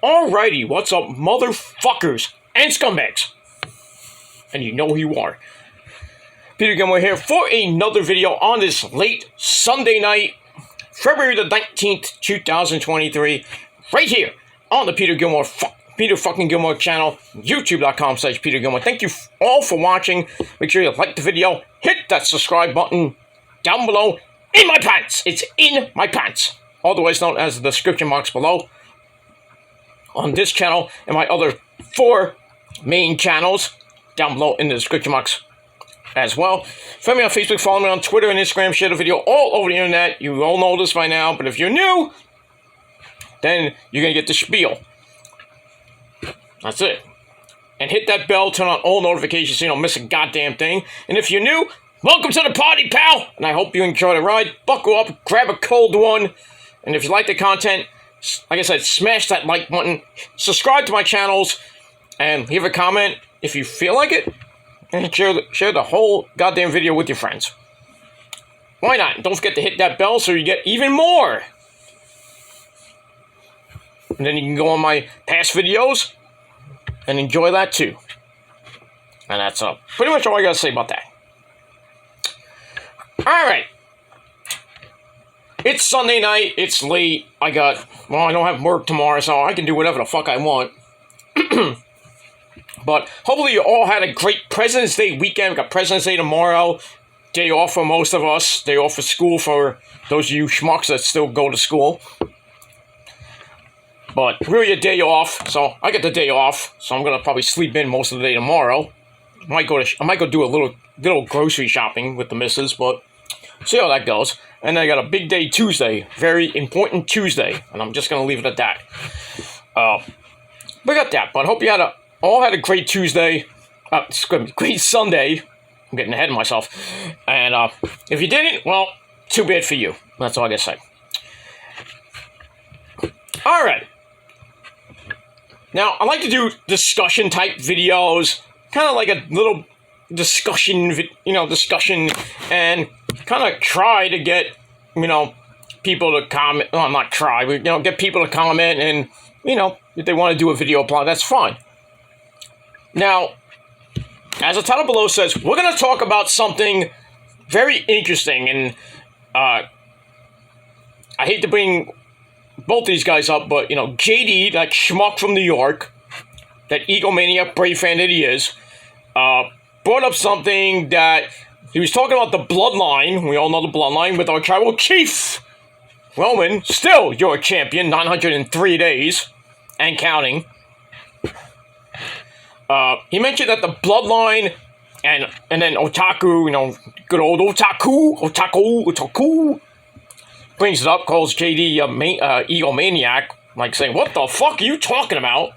Alrighty, what's up, motherfuckers and scumbags? And you know who you are. Peter Gilmore here for another video on this late Sunday night, February the 19th, 2023, right here on the Peter fucking Gilmore channel, youtube.com/Peter Gilmore. Thank you all for watching. Make sure you like the video, hit that subscribe button down below in my pants. It's in my pants. Otherwise known as the description box below. On this channel and my other 4 main channels down below in the description box as well. Find me on Facebook, follow me on Twitter and Instagram, share the video all over the internet. You all know this by now, but if you're new, then you're going to get the spiel. That's it. And hit that bell, turn on all notifications so you don't miss a goddamn thing. And if you're new, welcome to the party, pal! And I hope you enjoy the ride. Buckle up, grab a cold one. And if you like the content, like I said, smash that like button, subscribe to my channels, and leave a comment if you feel like it, and share the whole goddamn video with your friends. Why not? Don't forget to hit that bell so you get even more. And then you can go on my past videos and enjoy that too. And that's pretty much all I gotta say about that. Alright. It's Sunday night, it's late, I don't have work tomorrow, so I can do whatever the fuck I want. But hopefully you all had a great President's Day weekend. We got President's Day tomorrow, day off for most of us, day off for school for those of you schmucks that still go to school. But really a day off, so I get the day off, so I'm gonna probably sleep in most of the day tomorrow. I might go do a little grocery shopping with the missus, but see how that goes. And then I got a big day Tuesday, very important Tuesday, and I'm just gonna leave it at that. We got that, but I hope you all had a great Tuesday. Great Sunday. I'm getting ahead of myself. And if you didn't, well, too bad for you. That's all I gotta say. All right. Now I like to do discussion type videos, kind of like a little discussion, and kind of try to get, people to comment. Well, not try, but, get people to comment, and, if they want to do a video plot, that's fine. Now, as the title below says, we're going to talk about something very interesting, and, I hate to bring both these guys up, but, JD, that schmuck from New York, that egomaniac brave fan that he is, brought up something that he was talking about the Bloodline. We all know the Bloodline with our tribal chief, Roman. Still, you're a champion, 903 days, and counting. He mentioned that the Bloodline and then Otaku, good old Otaku, brings it up, calls JD egomaniac, like saying, what the fuck are you talking about?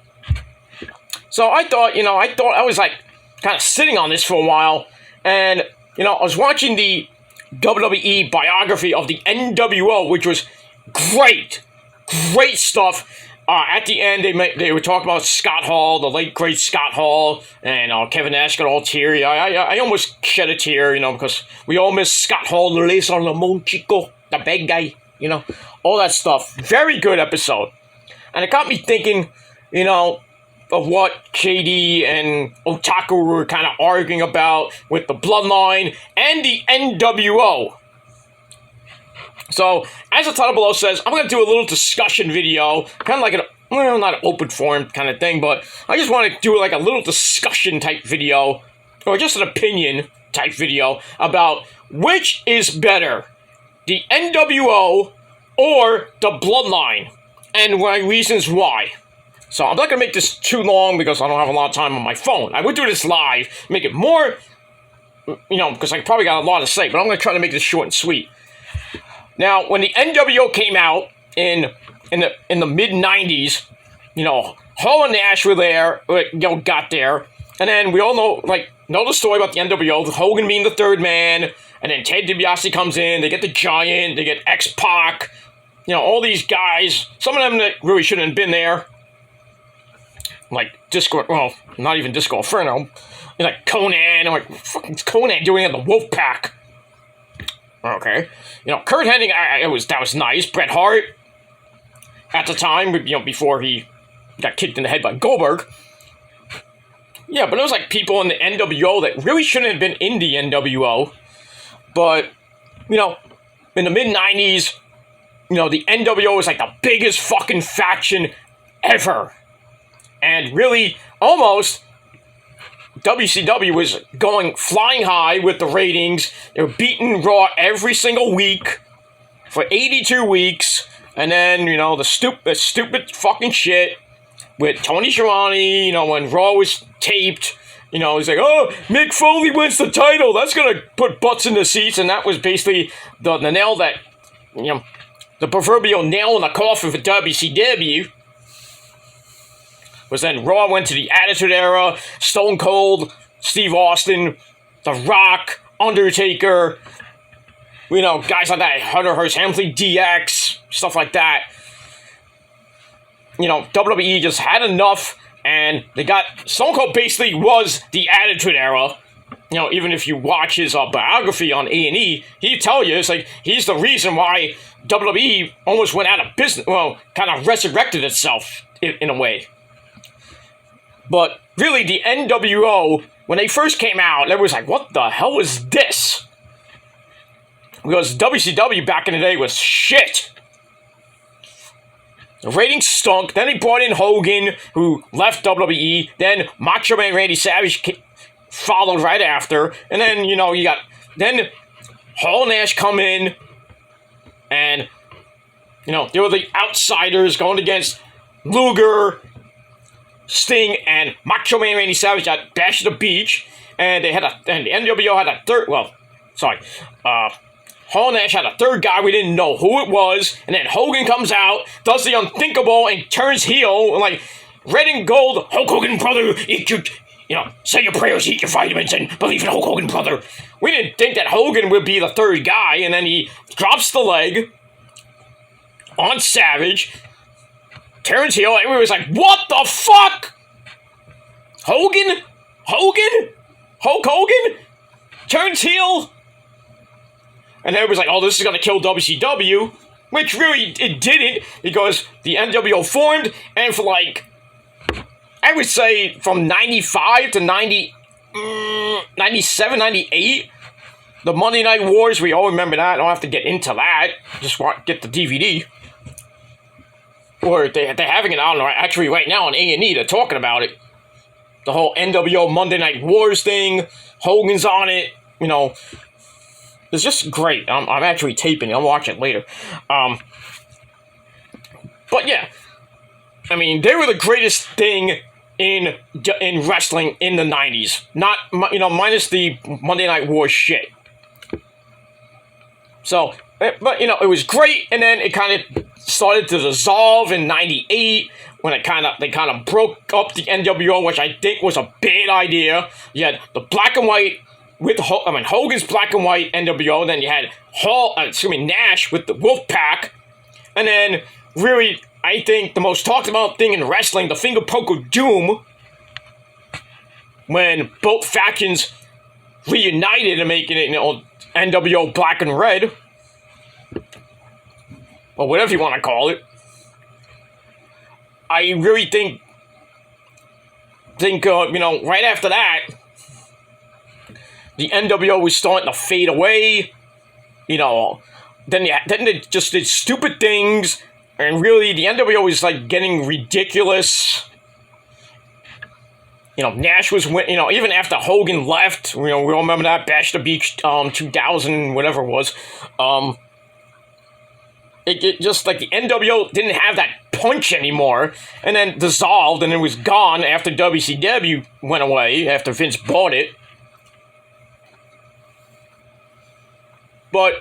So I thought I was like, kind of sitting on this for a while, and, I was watching the WWE biography of the NWO, which was great stuff. At the end, they were talking about Scott Hall, the late great Scott Hall, and Kevin Nash got all teary. I almost shed a tear, because we all miss Scott Hall, the Les Lamont Chico, the bad guy, all that stuff. Very good episode, and it got me thinking, of what JD and Otaku were kind of arguing about with the Bloodline and the NWO. So, as the title below says, I'm going to do a little discussion video, kind of like not an open forum kind of thing, but I just want to do like a little discussion type video, or just an opinion type video, about which is better, the NWO or the Bloodline, and my reasons why. So I'm not going to make this too long because I don't have a lot of time on my phone. I would do this live, make it more, because I probably got a lot to say, but I'm going to try to make this short and sweet. Now, when the NWO came out in the mid-90s, Hall and Nash were there, got there, and then we all know the story about the NWO, Hogan being the third man, and then Ted DiBiase comes in, they get the Giant, they get X-Pac, all these guys, some of them that really shouldn't have been there. Like not even Disco Inferno, like Conan. I'm like, fucking Conan doing it in the Wolfpack. Okay, Kurt Hennig, that was nice. Bret Hart, at the time, before he got kicked in the head by Goldberg. Yeah, but it was like people in the NWO that really shouldn't have been in the NWO. But, you know, in the mid-90s, you know, the NWO was like the biggest fucking faction ever. And really, almost, WCW was flying high with the ratings. They were beating Raw every single week for 82 weeks. And then, you know, the stupid fucking shit with Tony Schiavone, you know, when Raw was taped, you know, he's like, oh, Mick Foley wins the title. That's going to put butts in the seats. And that was basically the nail that, you know, the proverbial nail in the coffin for WCW. Was then Raw went to the Attitude Era, Stone Cold, Steve Austin, The Rock, Undertaker, you know, guys like that, Hunter Hearst Helmsley, DX, stuff like that. You know, WWE just had enough, and they got, Stone Cold basically was the Attitude Era. You know, even if you watch his biography on A&E, he'd tell you, it's like, he's the reason why WWE almost went out of business, well, kind of resurrected itself, in a way. But really, the NWO, when they first came out, it was like, what the hell is this? Because WCW back in the day was shit. The ratings stunk. Then they brought in Hogan, who left WWE. Then Macho Man Randy Savage followed right after. And then, you know, then Hall and Nash come in. And, you know, they were the outsiders going against Luger, Sting, and Macho Man Randy Savage at Bash at the Beach, and the NWO had a third, Hall and Nash had a third guy, we didn't know who it was, and then Hogan comes out, does the unthinkable, and turns heel, like, red and gold, Hulk Hogan, brother, eat your, you know, say your prayers, eat your vitamins, and believe in Hulk Hogan, brother. We didn't think that Hogan would be the third guy, and then he drops the leg on Savage, turns heel, and everybody was like, what the fuck? Hogan? Hulk Hogan? Turns heel? And everybody was like, oh, this is gonna kill WCW. Which really, it didn't, because the NWO formed, and for like, I would say from 95 to 97, 98, the Monday Night Wars, we all remember that. I don't have to get into that. Just get the DVD. Or they're having it on actually right now on A&E. They're talking about it. The whole NWO Monday Night Wars thing. Hogan's on it. You know, it's just great. I'm actually taping it. I'll watch it later. But yeah, I mean, they were the greatest thing in wrestling in the 90s. Not, you know, minus the Monday Night Wars shit. So, but, you know, it was great, and then it kind of started to dissolve in 98 when they kind of broke up the NWO, which I think was a bad idea. You had the black and white with Hogan's black and white NWO, then you had Nash with the Wolfpack, and then really, I think the most talked about thing in wrestling, the finger poke of doom, when both factions reunited and making it, you know, NWO black and red, or whatever you want to call it. I really think you know, right after that, the NWO was starting to fade away. You know, then they just did stupid things, and really the NWO was like getting ridiculous. You know, Nash was, you know, even after Hogan left, you know, we all remember that Bash the Beach 2000, whatever it was. It just, like, the NWO didn't have that punch anymore, and then dissolved, and it was gone after WCW went away, after Vince bought it. But,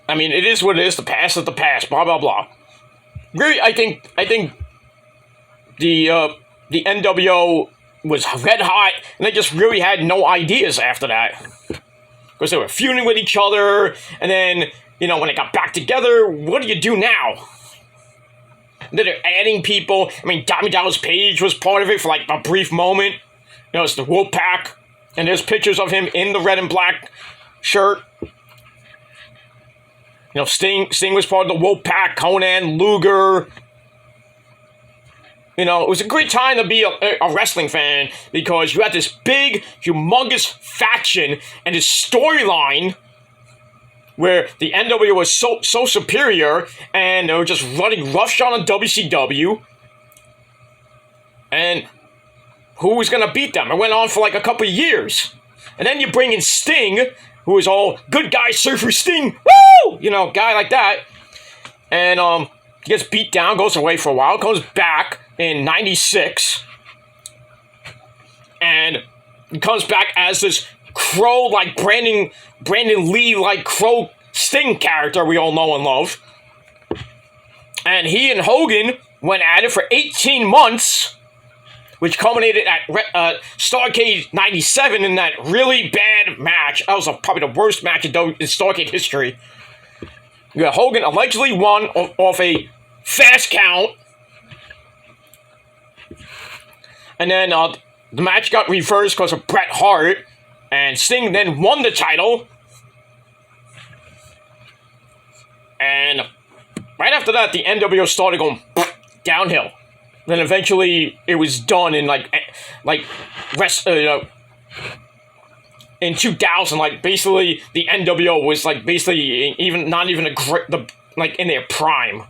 I mean, it is what it is, the past is the past, blah, blah, blah. Really, I think the NWO was red hot, and they just really had no ideas after that. Because they were feuding with each other, and then, you know, when they got back together, what do you do now? And then they're adding people. I mean, Diamond Dallas Page was part of it for, like, a brief moment. You know, it's the Wolfpack, and there's pictures of him in the red and black shirt. You know, Sting was part of the Wolfpack, Conan, Luger, You know, it was a great time to be a wrestling fan because you had this big, humongous faction and this storyline where the NWO was so superior and they were just running roughshod on WCW. And who was going to beat them? It went on for like a couple of years. And then you bring in Sting, who is all good guy, Surfer Sting, woo! You know, guy like that. And he gets beat down, goes away for a while, comes back in '96, and he comes back as this Crow, like Brandon Lee, like Crow Sting character we all know and love. And he and Hogan went at it for 18 months, which culminated at Starrcade '97 in that really bad match. That was probably the worst match in Starrcade history. Yeah, Hogan allegedly won off a fast count. And then the match got reversed because of Bret Hart. And Sting then won the title. And right after that, the NWO started going downhill. Then eventually, it was done in in 2000. Like basically, the NWO was like basically not even like in their prime.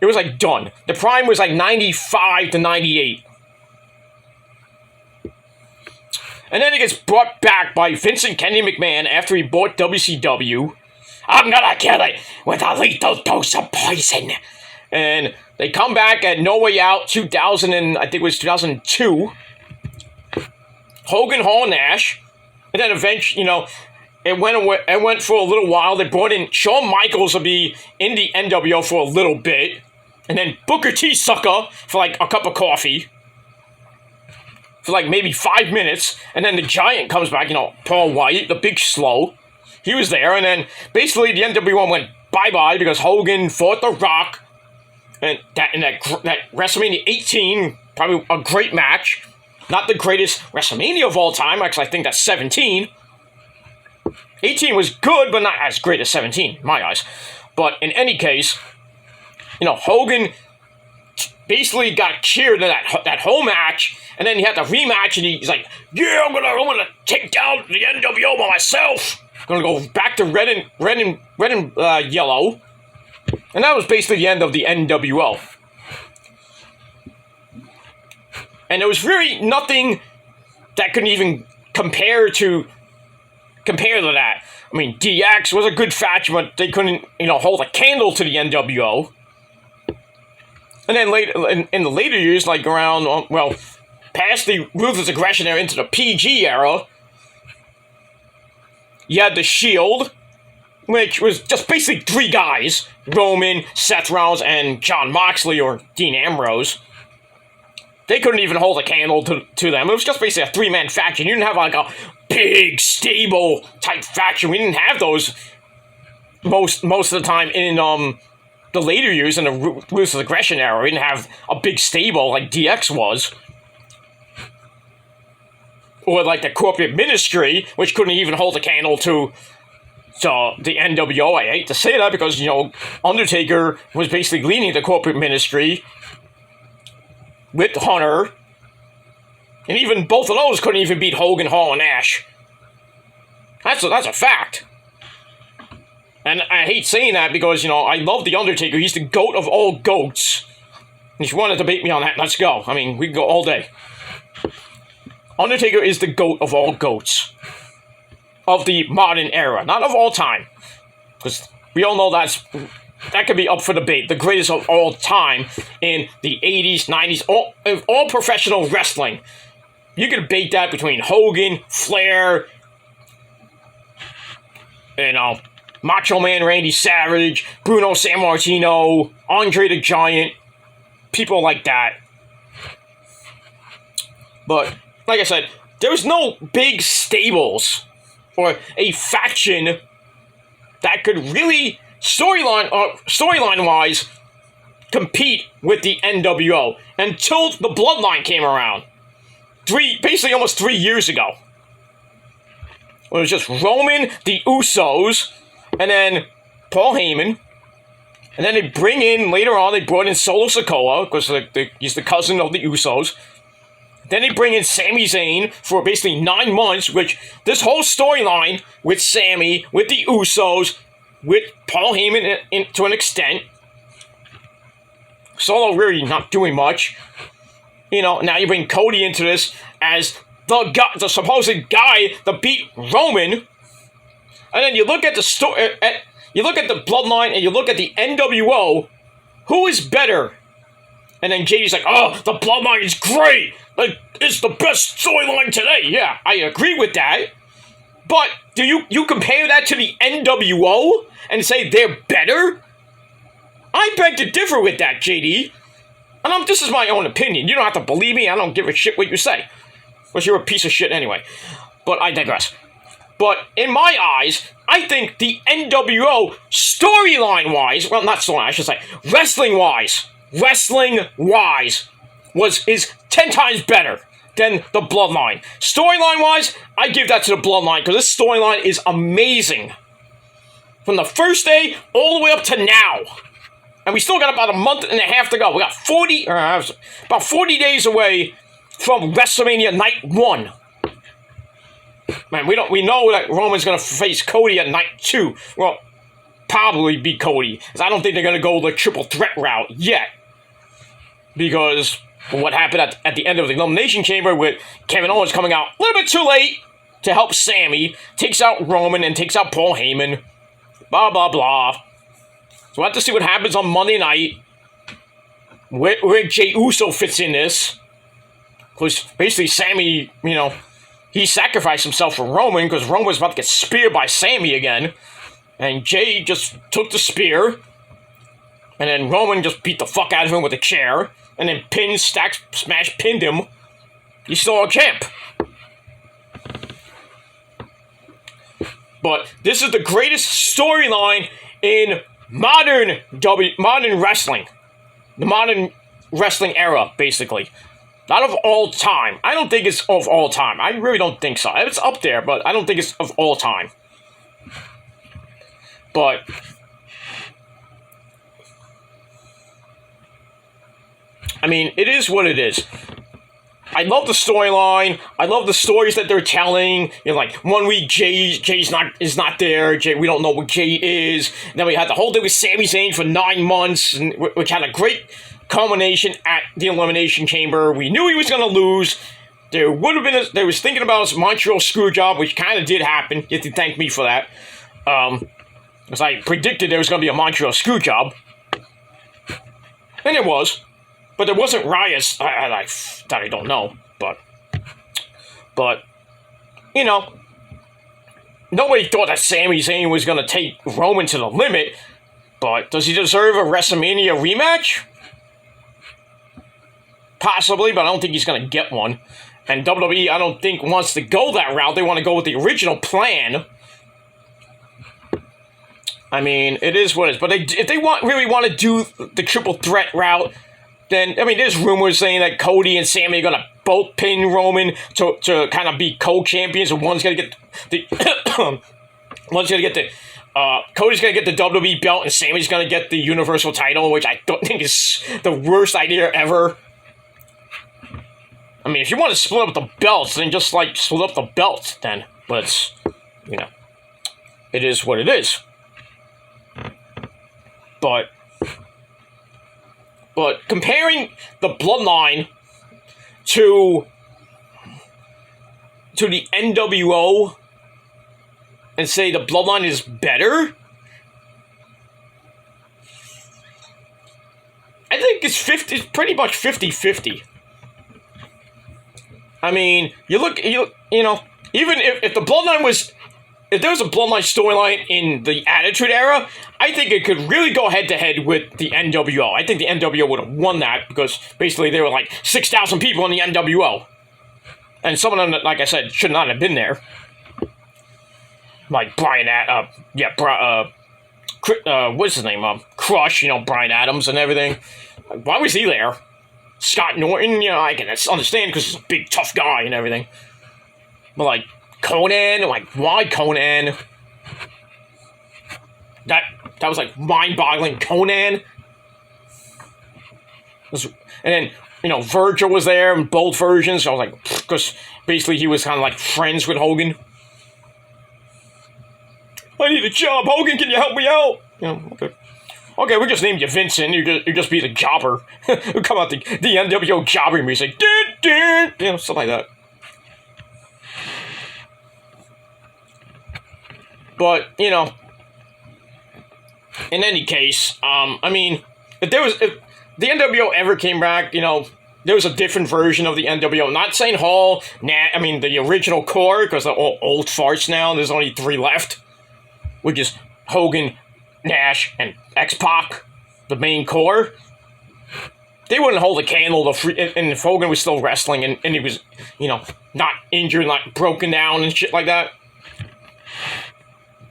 It was like done. The prime was like 95 to 98. And then it gets brought back by Vincent Kennedy McMahon after he bought WCW. I'm gonna kill it with a lethal dose of poison. And they come back at No Way Out 2000 and I think it was 2002. Hogan, Hall, and Nash. And then eventually, you know, it went for a little while. They brought in Shawn Michaels to be in the NWO for a little bit. And then Booker T. Sucker for like a cup of coffee. For like maybe 5 minutes, and then the Giant comes back, you know, Paul White, the big slow. He was there, and then basically the NWO went bye-bye because Hogan fought The Rock, and that WrestleMania 18, probably a great match. Not the greatest WrestleMania of all time, actually I think that's 17. 18 was good, but not as great as 17, in my eyes. But in any case, you know, Hogan basically got cheered in that whole match, and then he had the rematch, and he's like, "Yeah, I'm gonna take down the NWO by myself. I'm gonna go back to red and yellow," and that was basically the end of the NWO. And there was really nothing that could even compare to that. I mean, DX was a good faction, but they couldn't, you know, hold a candle to the NWO. And then later, in the later years, like around, well, past the Ruthless Aggression era into the PG era, you had the Shield, which was just basically 3 guys: Roman, Seth Rollins, and Jon Moxley or Dean Ambrose. They couldn't even hold a candle to them. It was just basically a 3-man faction. You didn't have like a big, stable type faction. We didn't have those most of the time in the later years in the Ruthless Aggression era. We didn't have a big stable like DX was. Or like the corporate ministry, which couldn't even hold a candle to the NWO. I hate to say that because, you know, Undertaker was basically leading the corporate ministry with Hunter. And even both of those couldn't even beat Hogan, Hall, and Nash. That's a fact. And I hate saying that because, you know, I love The Undertaker. He's the GOAT of all GOATs. And if you want to debate me on that, let's go. I mean, we can go all day. Undertaker is the GOAT of all GOATs. Of the modern era. Not of all time. Because we all know that could be up for debate. The greatest of all time in the 80s, 90s, all professional wrestling. You can debate that between Hogan, Flair, you know, Macho Man Randy Savage, Bruno Sammartino, Andre the Giant, people like that. But, like I said, there was no big stables or a faction that could really, storyline-wise, compete with the NWO until the Bloodline came around. Basically almost 3 years ago. It was just Roman, the Usos, and then Paul Heyman, And then they bring in, later on, they brought in Solo Sikoa, because he's the cousin of the Usos. Then they bring in Sami Zayn for basically 9 months, which this whole storyline with Sami, with the Usos, with Paul Heyman to an extent. Solo really not doing much. You know, now you bring Cody into this as the supposed guy that beat Roman. And then you look at the story, you look at the Bloodline, and you look at the NWO. Who is better? And then JD's like, oh, the Bloodline is great. Like, it's the best storyline today. Yeah, I agree with that. But do you compare that to the NWO and say they're better? I beg to differ with that, JD. And this is my own opinion. You don't have to believe me. I don't give a shit what you say. Because you're a piece of shit anyway. But I digress. But in my eyes, I think the NWO storyline-wise, well, not storyline, I should say, wrestling-wise, is 10 times better than the Bloodline. Storyline-wise, I give that to the Bloodline, because this storyline is amazing. From the first day all the way up to now. And we still got about a month and a half to go. We got about 40 days away from WrestleMania Night 1. Man, we know that Roman's going to face Cody at Night 2. Well, probably be Cody, because I don't think they're going to go the triple threat route yet. Because what happened at the end of the Elimination Chamber with Kevin Owens coming out a little bit too late to help Sami, takes out Roman and takes out Paul Heyman, blah, blah, blah. So we'll have to see what happens on Monday night, where Jey Uso fits in this. Because basically Sami, you know, he sacrificed himself for Roman because Roman was about to get speared by Sami again. And Jey just took the spear. And then Roman just beat the fuck out of him with a chair. And then pinned him. He's still a champ. But this is the greatest storyline in modern wrestling. The modern wrestling era, basically. Not of all time. I don't think it's of all time. I really don't think so. It's up there, but I don't think it's of all time. But I mean, it is what it is. I love the storyline. I love the stories that they're telling. You know, like 1 week Jay's not there. We don't know what Jay is. And then we had the whole thing with Sami Zayn for 9 months, and which had a great culmination at the Elimination Chamber. We knew he was going to lose. There would have been. They was thinking about his Montreal screw job, which kind of did happen. You have to thank me for that. Because I predicted there was going to be a Montreal screw job, and it was. But there wasn't riots that I don't know. But you know, nobody thought that Sami Zayn was going to take Roman to the limit. But does he deserve a WrestleMania rematch? Possibly, but I don't think he's going to get one. And WWE, I don't think, wants to go that route. They want to go with the original plan. I mean, it is what it is. But if they really want to do the triple threat route, then, I mean, there's rumors saying that Cody and Sami are going to both pin Roman to kind of be co-champions, and one's going to get the... Cody's going to get the WWE belt, and Sami's going to get the Universal title, which I don't think is the worst idea ever. I mean, if you want to split up the belts, then just, like, split up the belts, then. But it's, you know, it is what it is. But comparing the Bloodline to the NWO and say the Bloodline is better, I think it's pretty much 50-50. I mean, you know, even if the Bloodline was, if there was a Bloodline storyline in the Attitude Era, I think it could really go head-to-head with the NWO. I think the NWO would have won that because basically there were like 6,000 people in the NWO. And some of them, like I said, should not have been there. Like what's his name? Crush, you know, Bryan Adams and everything. Why was he there? Scott Norton, you know, I can understand because he's a big, tough guy and everything. But, like, Conan, like, why Conan? That that was like mind-boggling. Conan. And then, Virgil was there in both versions. So I was like, because basically he was kind of like friends with Hogan. I need a job. Hogan, can you help me out? Okay. Okay, we just named you Vincent. You just be the jobber. Come out the NWO jobber music. Stuff like that. But, in any case, I mean, if the NWO ever came back, there was a different version of the NWO. Not saying Hall, the original core, because they're all old farts now. There's only 3 left, which is Hogan, Nash, and X-Pac, the main core. They wouldn't hold a candle and if Hogan was still wrestling and he was, not injured, not broken down and shit like that.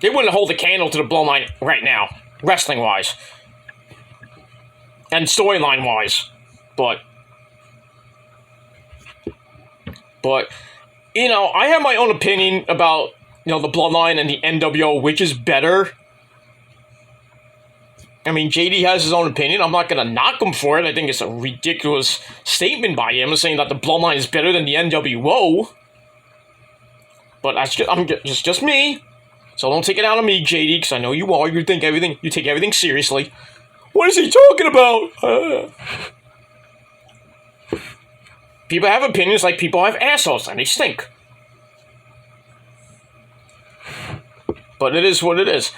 They wouldn't hold a candle to the Bloodline right now, wrestling-wise. And storyline-wise. But, I have my own opinion about, the Bloodline and the NWO, which is better. I mean, JD has his own opinion. I'm not going to knock him for it. I think it's a ridiculous statement by him saying that the Bloodline is better than the NWO. But that's just me. So don't take it out on me, JD, because I know you are. You take everything seriously. What is he talking about? People have opinions like people have assholes, and they stink. But it is what it is.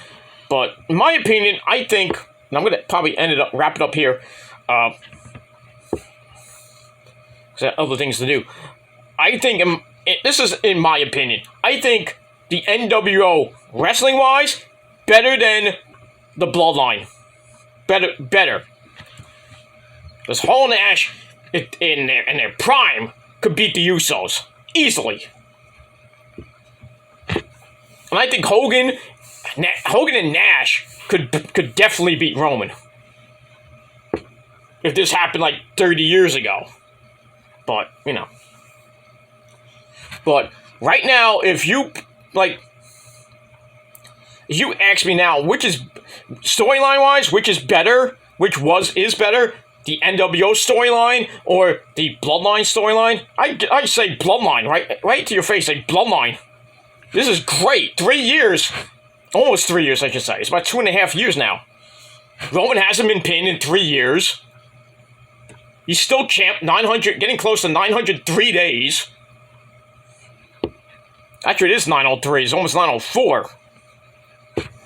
But in my opinion, I think, and I'm going to probably wrap it up here, because I have other things to do. I think, this is in my opinion, I think the NWO, wrestling-wise, better than the Bloodline. Better. Because Hall and Nash, in their prime, could beat the Usos. Easily. And I think Hogan and Nash could definitely beat Roman. If this happened like 30 years ago. But, But, right now, if you ask me now, which is, storyline-wise, which is better, is better, the NWO storyline or the Bloodline storyline, I say Bloodline, right to your face, say Bloodline. This is great. 3 years. Almost 3 years, I should say. It's about 2.5 years now. Roman hasn't been pinned in 3 years. He's still champ, 900, getting close to 903 days. Actually, it is 903. It's almost 904.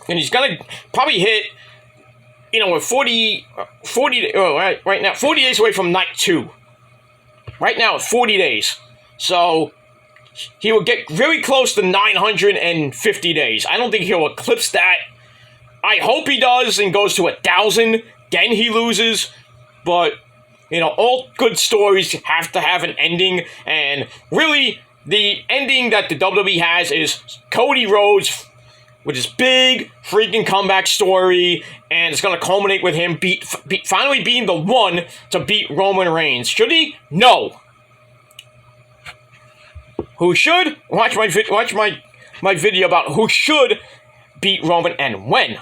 And he's going to probably hit, with 40 right now, 40 days away from night 2. Right now, it's 40 days. So, he will get very close to 950 days. I don't think he'll eclipse that. I hope he does and goes to 1,000. Then he loses. But, all good stories have to have an ending. And really, the ending that the WWE has is Cody Rhodes, which is big freaking comeback story. And it's going to culminate with him finally being the one to beat Roman Reigns. Should he? No. Who should? Watch my video about who should beat Roman and when.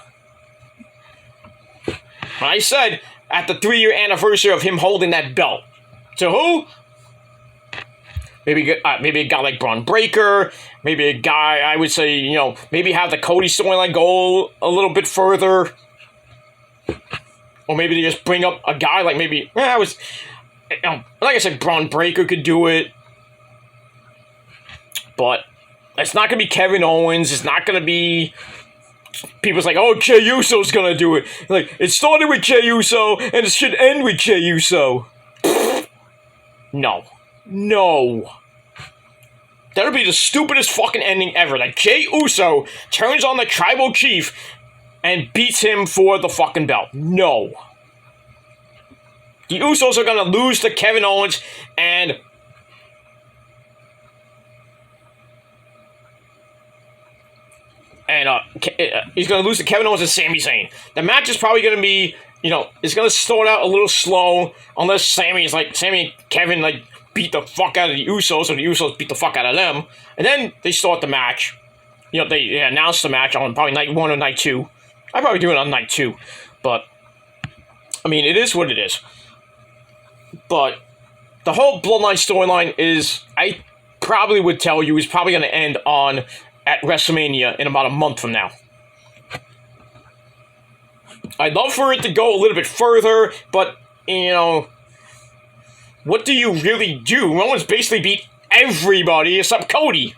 I said at the 3-year anniversary of him holding that belt. To who? Maybe a guy like Braun Breaker. Maybe a guy, I would say, maybe have the Cody storyline go a little bit further. Or maybe they just bring up a guy like like I said, Braun Breaker could do it. But it's not going to be Kevin Owens. It's not going to be... People's like, oh, Jey Uso's going to do it. Like, it started with Jey Uso, and it should end with Jey Uso. No. That would be the stupidest fucking ending ever. Like, Jey Uso turns on the Tribal Chief and beats him for the fucking belt. No. The Usos are going to lose to Kevin Owens, and... he's going to lose to Kevin Owens and Sami Zayn. The match is probably going to be, it's going to start out a little slow, unless Sami and Kevin, beat the fuck out of the Usos, or the Usos beat the fuck out of them. And then they start the match. They announce the match on probably night 1 or night 2. I'd probably do it on night 2. But, I mean, it is what it is. But the whole Bloodline storyline is, I probably would tell you, is probably going to end on at WrestleMania in about a month from now. I'd love for it to go a little bit further, but, you know, what do you really do? Roman's basically beat everybody except Cody.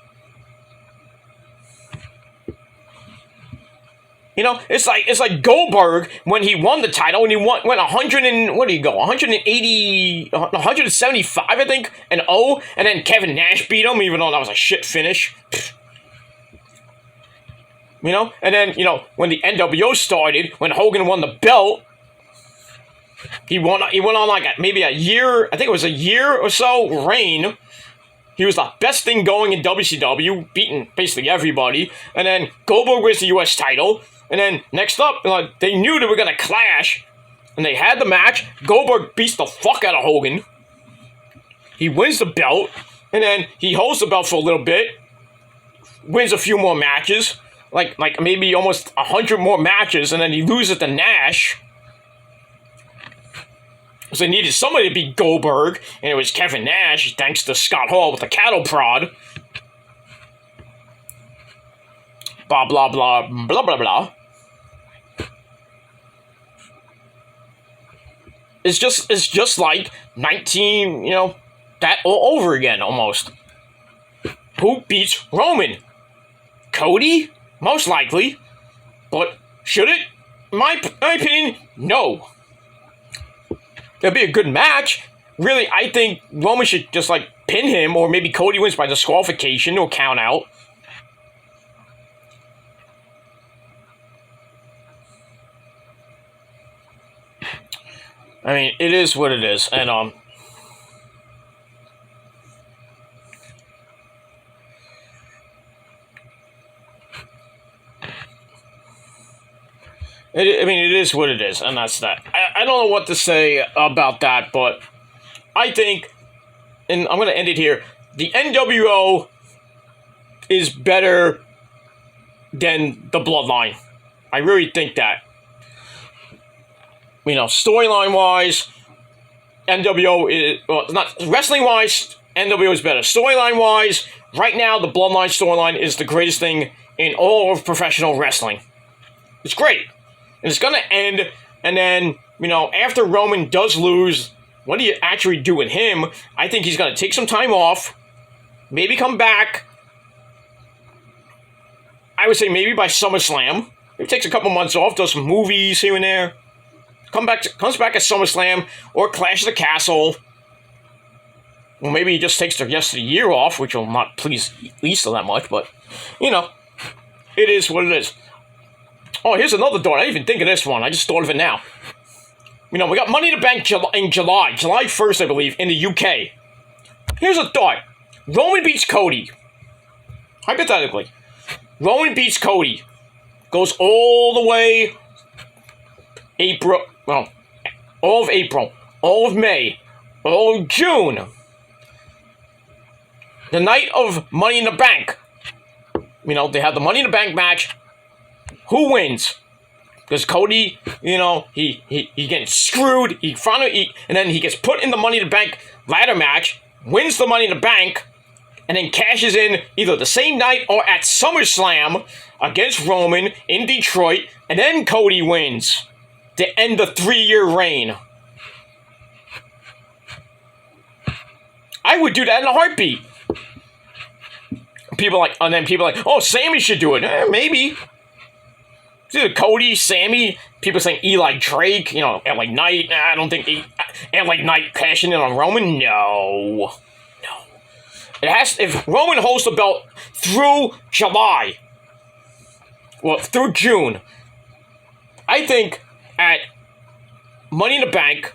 You know, it's like Goldberg when he won the title and he went 100 and what did he go 180, 175 I think and and then Kevin Nash beat him even though that was a shit finish. You know, and then when the NWO started, when Hogan won the belt, he went on like maybe a year, I think it was a year or so reign. He was the best thing going in WCW, beating basically everybody. And then Goldberg wins the US title. And then next up, they knew they were going to clash. And they had the match. Goldberg beats the fuck out of Hogan. He wins the belt. And then he holds the belt for a little bit. Wins a few more matches. Like maybe almost 100 more matches. And then he loses to Nash. So they needed somebody to beat Goldberg. And it was Kevin Nash, thanks to Scott Hall with the cattle prod. Blah, blah, blah, blah, blah, blah. It's just like 19, that all over again, almost. Who beats Roman? Cody? Most likely. But should it? In my opinion, no. It'll be a good match. Really, I think Roman should just, pin him, or maybe Cody wins by disqualification or count out. I mean, it is what it is, and, it is what it is, and that's that. I don't know what to say about that, but I think, and I'm going to end it here, the NWO is better than the Bloodline. I really think that. Storyline-wise, NWO is, well, not wrestling-wise, NWO is better. Storyline-wise, right now, the Bloodline storyline is the greatest thing in all of professional wrestling. It's great. And it's going to end, and then, after Roman does lose, what do you actually do with him? I think he's going to take some time off, maybe come back. I would say maybe by SummerSlam. He takes a couple months off, does some movies here and there. Comes back at SummerSlam or Clash of the Castle. Or maybe he just takes the rest of the year off, which will not please Lisa that much, but, it is what it is. Oh, here's another thought. I didn't even think of this one. I just thought of it now. We got Money in the Bank in July 1st, I believe, in the UK. Here's a thought. Roman beats Cody. Hypothetically. Roman beats Cody. Goes all the way all of April, all of May, all of June. The night of Money in the Bank. They have the Money in the Bank match. Who wins? Because Cody, he gets screwed. And then he gets put in the Money in the Bank ladder match, wins the Money in the Bank, and then cashes in either the same night or at SummerSlam against Roman in Detroit, and then Cody wins to end the 3-year reign. I would do that in a heartbeat. People are like, oh, Sammy should do it. Maybe. It's either Cody, Sammy, people saying Eli Drake, LA Knight. I don't think LA Knight cashing in on Roman. No. If Roman holds the belt through July, through June, I think at Money in the Bank,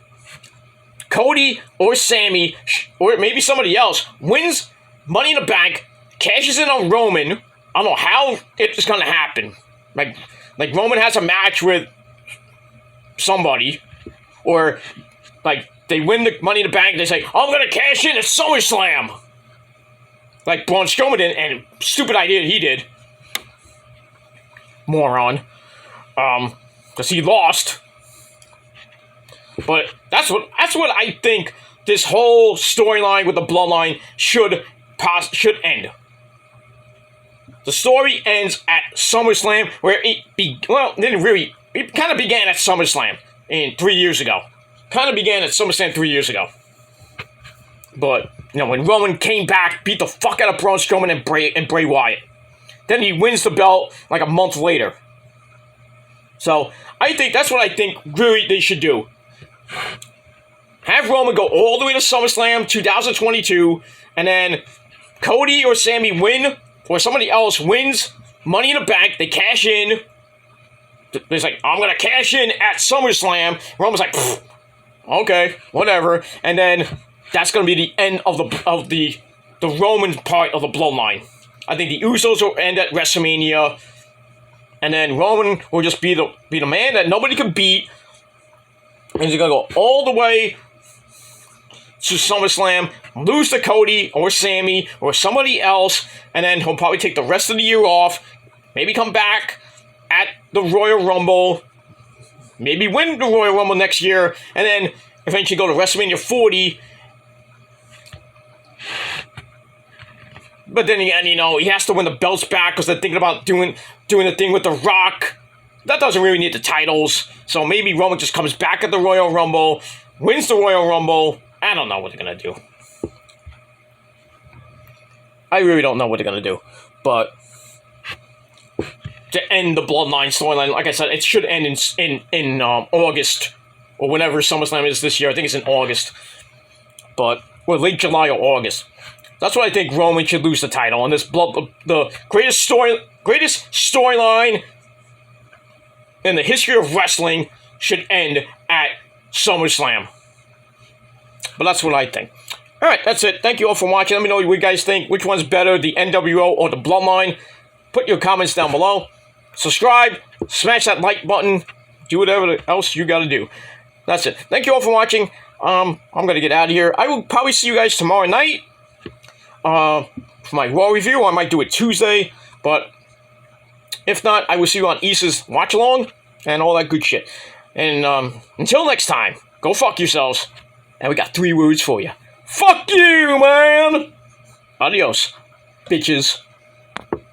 Cody or Sammy, or maybe somebody else, wins Money in the Bank, cashes in on Roman. I don't know how it's going to happen. Like Roman has a match with somebody, or they win the Money in the Bank, they say, I'm going to cash in at SummerSlam. Like Braun Strowman did, and stupid idea he did. Moron. because he lost. But that's what I think this whole storyline with the Bloodline should end. The story ends at SummerSlam, where it kind of began at SummerSlam 3 years ago. Kind of began at SummerSlam 3 years ago. But, when Roman came back, beat the fuck out of Braun Strowman and Bray Wyatt. Then he wins the belt like a month later. So, that's what I think really they should do. Have Roman go all the way to SummerSlam 2022, and then Cody or Sammy win, or somebody else wins Money in the Bank, they cash in. It's like, I'm going to cash in at SummerSlam. Roman's like, okay, whatever. And then that's going to be the end of the Roman part of the Bloodline. I think the Usos will end at WrestleMania, and then Roman will just be the man that nobody can beat, and he's going to go all the way to SummerSlam, lose to Cody or Sammy or somebody else, and then he'll probably take the rest of the year off, maybe come back at the Royal Rumble, maybe win the Royal Rumble next year, and then eventually go to WrestleMania 40. But then again, he has to win the belts back because they're thinking about doing the thing with The Rock. That doesn't really need the titles. So maybe Roman just comes back at the Royal Rumble, wins the Royal Rumble. I don't know what they're going to do. I really don't know what they're going to do. But to end the Bloodline storyline, like I said, it should end in August or whenever SummerSlam is this year. I think it's in August. But, late July or August. That's what I think Roman should lose the title. And the greatest storyline in the history of wrestling should end at SummerSlam. But that's what I think. Alright, that's it. Thank you all for watching. Let me know what you guys think. Which one's better, the NWO or the Bloodline? Put your comments down below. Subscribe. Smash that like button. Do whatever else you gotta do. That's it. Thank you all for watching. I'm gonna get out of here. I will probably see you guys tomorrow night. For my Raw review. I might do it Tuesday, but if not, I will see you on Issa's watch along and all that good shit. And until next time, go fuck yourselves. And we got 3 words for you. Fuck you, man! Adios, bitches.